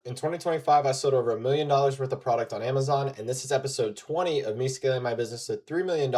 In 2025, I sold over $1 million worth of product on Amazon, and this is episode 20 of me scaling my business to $3 million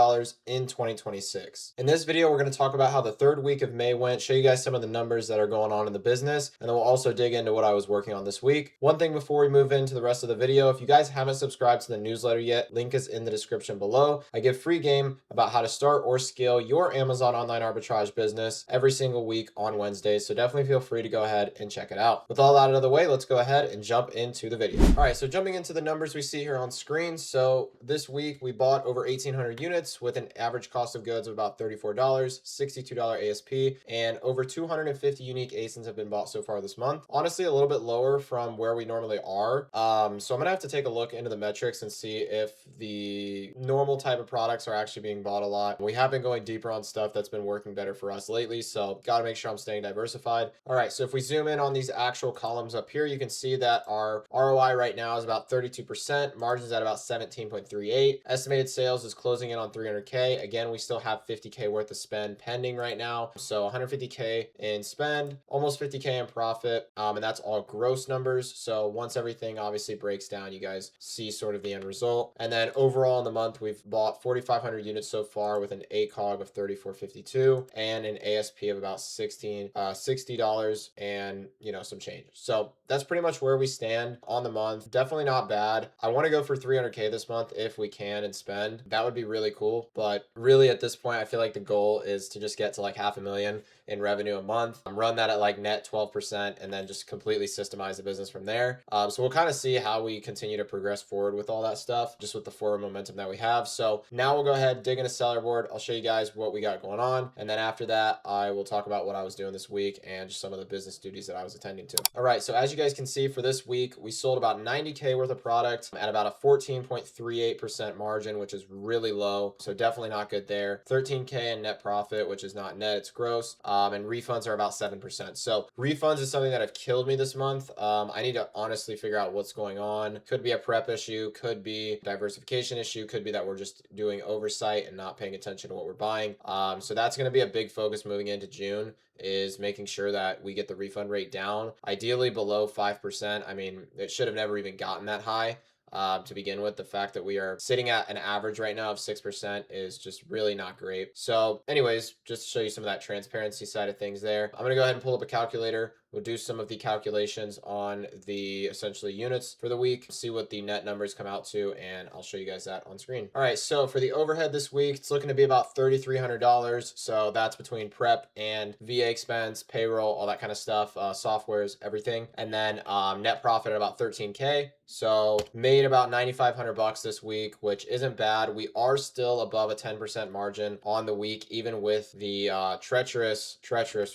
in 2026. In this video, we're going to talk about how the third week of May went, show you guys some of the numbers that are going on in the business, and then we'll also dig into what I was working on this week. One thing before we move into the rest of the video, if you guys haven't subscribed to the newsletter yet, link is in the description below. I give free game about how to start or scale your Amazon online arbitrage business every single week on Wednesdays, so definitely feel free to go ahead and check it out. With all that out of the way, let's go ahead and jump into the video. All right, so jumping into the numbers we see here on screen. So this week we bought over 1,800 units with an average cost of goods of about $34, $62 ASP, and over 250 unique ASINs have been bought so far this month. Honestly, a little bit lower from where we normally are. So I'm gonna have to take a look into the metrics and see if the normal type of products are actually being bought a lot. We have been going deeper on stuff that's been working better for us lately, so gotta make sure I'm staying diversified. All right, so if we zoom in on these actual columns up here, you can see that our ROI right now is about 32%, margins at about 17.38. Estimated sales is closing in on 300K. Again, we still have 50K worth of spend pending right now. So 150K in spend, almost 50K in profit. And that's all gross numbers. So once everything obviously breaks down, you guys see sort of the end result. And then overall in the month, we've bought 4,500 units so far with an ACOG of 34.52 and an ASP of about $60 and some change. So that's pretty much where we stand on the month. Definitely not bad. I want to go for 300K this month if we can and spend. That would be really cool. But really at this point, I feel like the goal is to just get to like 500,000 in revenue a month. Run that at like net 12% and then just completely systemize the business from there. So we'll kind of see how we continue to progress forward with all that stuff, just with the forward momentum that we have. So now we'll go ahead, dig into seller board. I'll show you guys what we got going on. And then after that, I will talk about what I was doing this week and just some of the business duties that I was attending to. All right, so as you guys can see for this week, we sold about 90K worth of product at about a 14.38% margin, which is really low. So definitely not good there. 13K in net profit, which is not net, it's gross. And refunds are about 7%. So refunds is something that have killed me this month. I need to honestly figure out what's going on. Could be a prep issue, could be diversification issue, could be that we're just doing oversight and not paying attention to what we're buying. So that's going to be a big focus moving into June, is making sure that we get the refund rate down, ideally below 5%. I mean, it should have never even gotten that high. To begin with, the fact that we are sitting at an average right now of 6% is just really not great. So anyways, just to show you some of that transparency side of things there, I'm going to go ahead and pull up a calculator. We'll do some of the calculations on the essentially units for the week, see what the net numbers come out to, and I'll show you guys that on screen. All right, so for the overhead this week, it's looking to be about $3,300. So that's between prep and VA expense, payroll, all that kind of stuff, softwares, everything. And then net profit at about 13K. So made about 9,500 bucks this week, which isn't bad. We are still above a 10% margin on the week, even with the treacherous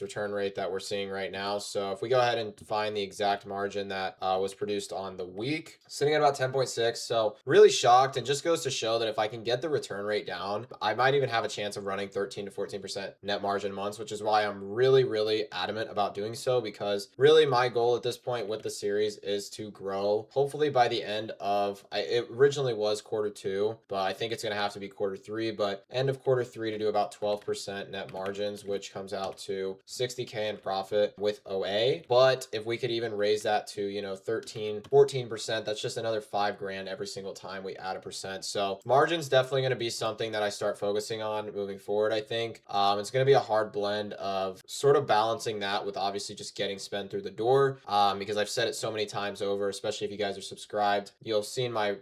return rate that we're seeing right now. So if we go ahead and find the exact margin that was produced on the week, sitting at about 10.6. So really shocked, and just goes to show that if I can get the return rate down, I might even have a chance of running 13 to 14% net margin months, which is why I'm really adamant about doing so, because really my goal at this point with the series is to grow, hopefully by the end of, it originally was Q2, but I think it's going to have to be Q3, but end of Q3 to do about 12% net margins, which comes out to 60K in profit with OA. But if we could even raise that to, 13, 14%, that's just another $5,000 every single time we add a percent. So margin's definitely going to be something that I start focusing on moving forward, I think. It's going to be a hard blend of sort of balancing that with obviously just getting spend through the door, because I've said it so many times over, especially if you guys are subscribed. You'll see in my,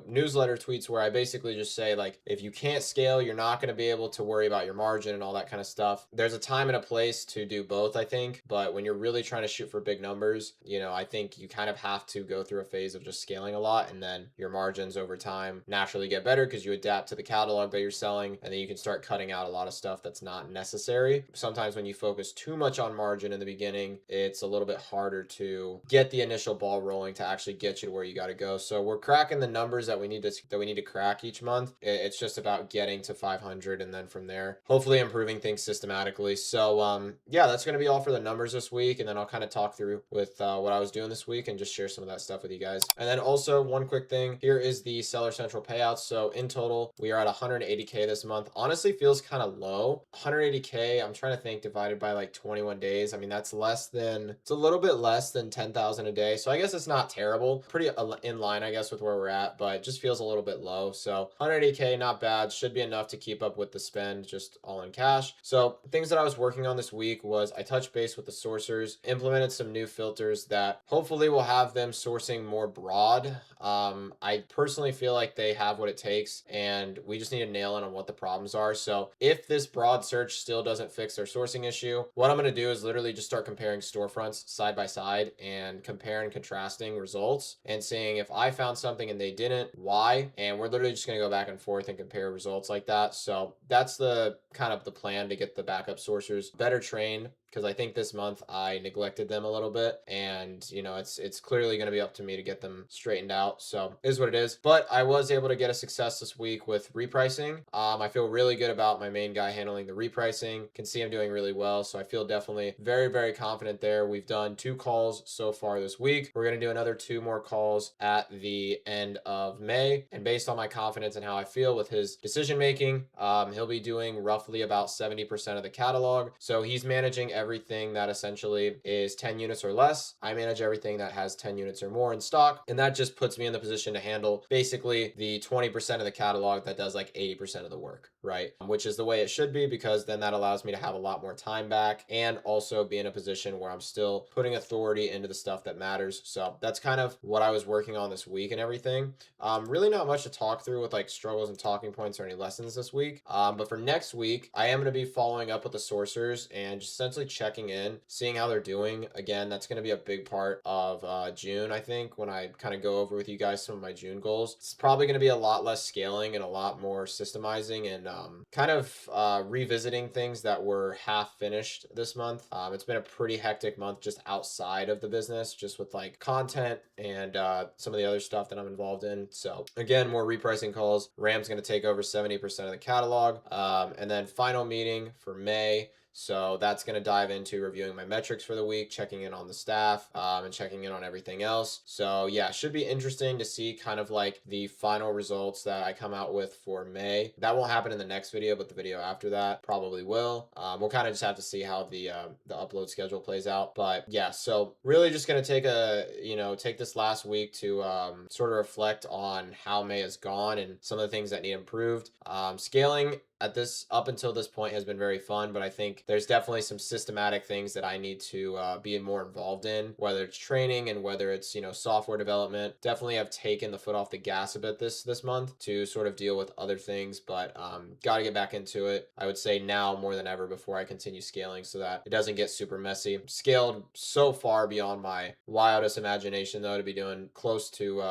newsletter tweets where I basically just say, like, if you can't scale, you're not going to be able to worry about your margin and all that kind of stuff. There's a time and a place to do both, I think. But when you're really trying to shoot for big numbers, I think you kind of have to go through a phase of just scaling a lot, and then your margins over time naturally get better because you adapt to the catalog that you're selling, and then you can start cutting out a lot of stuff that's not necessary. Sometimes when you focus too much on margin in the beginning, it's a little bit harder to get the initial ball rolling to actually get you to where you got to go. So we're cracking the numbers that we need to crack each month. It's just about getting to 500, and then from there, hopefully improving things systematically. So yeah, that's going to be all for the numbers this week. And and then I'll kind of talk through with what I was doing this week and just share some of that stuff with you guys. And then also one quick thing, here is the Seller Central payouts. So in total, we are at 180K this month. Honestly, feels kind of low. 180K, I'm trying to think, divided by like 21 days. I mean, it's a little bit less than 10,000 a day. So I guess it's not terrible. Pretty in line, I guess, with where we're at, but it just feels a little bit low. So 180K, not bad. Should be enough to keep up with the spend just all in cash. So things that I was working on this week was I touched base with the sourcers, implemented some new filters that hopefully will have them sourcing more broad. I personally feel like they have what it takes, and we just need to nail in on what the problems are. So if this broad search still doesn't fix their sourcing issue, what I'm going to do is literally just start comparing storefronts side by side and compare and contrasting results and seeing if I found something and they didn't, why. And we're literally just going to go back and forth and compare results like that. So that's the kind of the plan to get the backup sourcers better trained, because I think this month I neglected them a little bit, and you know, it's clearly going to be up to me to get them straightened out. So it is what it is. But I was able to get a success this week with repricing. I feel really good about my main guy handling the repricing. Can see him doing really well, so I feel definitely very, very confident there. We've done 2 calls so far this week. We're going to do another 2 more calls at the end of May, and based on my confidence and how I feel with his decision making, he'll be doing roughly about 70% of the catalog. So he's managing everything that essentially is 10 units or less. I manage everything that has 10 units or more in stock, and that just puts me in the position to handle basically the 20% of the catalog that does like 80% of the work, right? Which is the way it should be, because then that allows me to have a lot more time back and also be in a position where I'm still putting authority into the stuff that matters. So that's kind of what I was working on this week and everything. Really not much to talk through with like struggles and talking points or any lessons this week. But for next week, I am going to be following up with the sourcers and just essentially checking in, seeing how they're doing. Again, that's going to be a big part of June, I think, when I kind of go over with you guys some of my June goals. It's probably going to be a lot less scaling and a lot more systemizing and kind of revisiting things that were half finished this month. It's been a pretty hectic month just outside of the business, just with like content and some of the other stuff that I'm involved in. So again, more repricing calls. Ram's going to take over 70% of the catalog. And then final meeting for May. So that's going to dive into reviewing my metrics for the week, checking in on the staff, and checking in on everything else. So yeah, should be interesting to see kind of like the final results that I come out with for May. That won't happen in the next video, but the video after that probably will. We'll kind of just have to see how the upload schedule plays out. But yeah, so really just going to take this last week to sort of reflect on how May has gone and some of the things that need improved. Scaling up until this point has been very fun, but I think there's definitely some systematic things that I need to be more involved in, whether it's training and whether it's, you know, software development. Definitely have taken the foot off the gas a bit this month to sort of deal with other things, but got to get back into it. I would say now more than ever before I continue scaling, so that it doesn't get super messy. Scaled so far beyond my wildest imagination, though. To be doing close to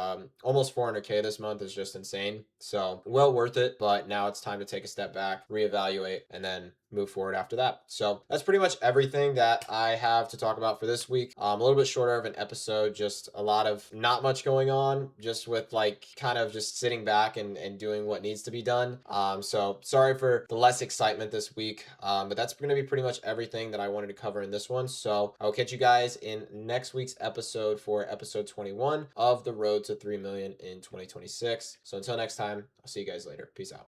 almost 400K this month is just insane. So well worth it, but now it's time to take a step back, reevaluate, and then move forward after that. So that's pretty much everything that I have to talk about for this week. A little bit shorter of an episode, just a lot of not much going on, just with like kind of just sitting back and doing what needs to be done. So sorry for the less excitement this week, but that's going to be pretty much everything that I wanted to cover in this one. So I'll catch you guys in next week's episode for episode 21 of the road to 3 million in 2026. So until next time, I'll see you guys later. Peace out.